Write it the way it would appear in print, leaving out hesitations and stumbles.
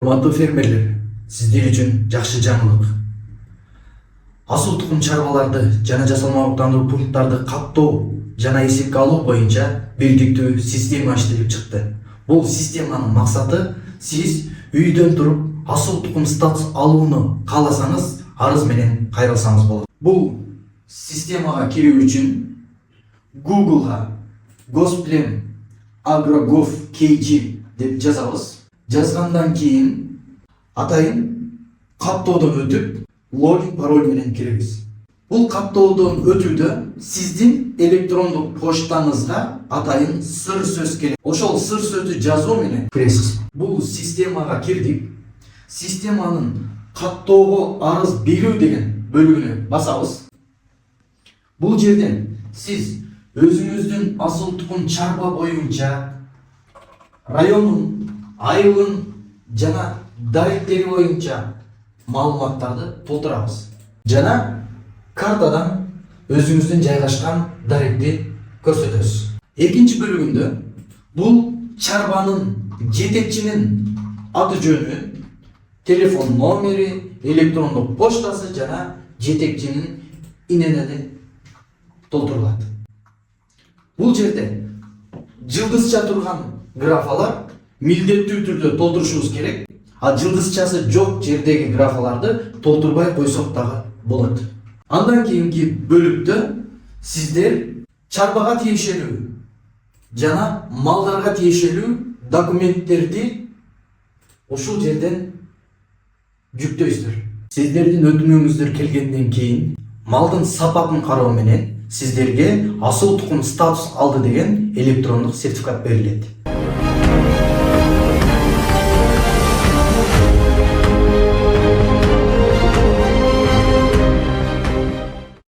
Урматтуу фермерлер, сиздер үчүн жакшы жаңылык. Асыл тукум чарбаларды жана жасалма абыктандыруу пункттарды каттоо жана эсепке алуу боюнча бирдиктүү система иштелип чыкты. Бул системанын максаты сиз үйдөн туруп асыл тукум статус алууну кааласаңыз, арыз менен кайрылсаңыз болот. Бул системага кирүү үчүн Google'га Госплен Агрогов KG деп жазабыз. Жазгандан кийин атайын каттоодон өтүп, логин пароль менен киребиз. Бул каттоодон өтүүдө сиздин электрондук поштаңызга атайын сыр сөз керек. Ошол сыр сөздү жазуу менен киресиз. Бул системага кирдик. Системанын каттоого арыз берүү деген бөлүгүнө басабыз. Бул жерден сиз өзүңүздүн асыл тукум чарба боюнча районун, айылын жана даректери боюнча маалыматтарды толтурабыз. Жана картадан өзүңүздүн жайгашкан даректи көрсөтөбүз. Экинчи бөлүгүндө бул чарбанын жетекчинин аты жөнү, телефон номери, электрондук поштасы жана жетекчинин иненени толтурулат. Бул жерде жылдызча турган графалар милдеттүү түрдө толтурушубуз керек. А жылдызчасы жок жердеги графаларды толтурбай койсок дагы болот. Андан кийинки бөлүктө сиздер чарбага тиешелүү жана малдарга тиешелүү документтерди ушул жерден жүктөйсүздөр. Сиздердин өтүнүүңүздөр келгенден кийин малдын сапатын кароо менен сиздерге асыл тукум статус алды деген электрондук сертификат берилет.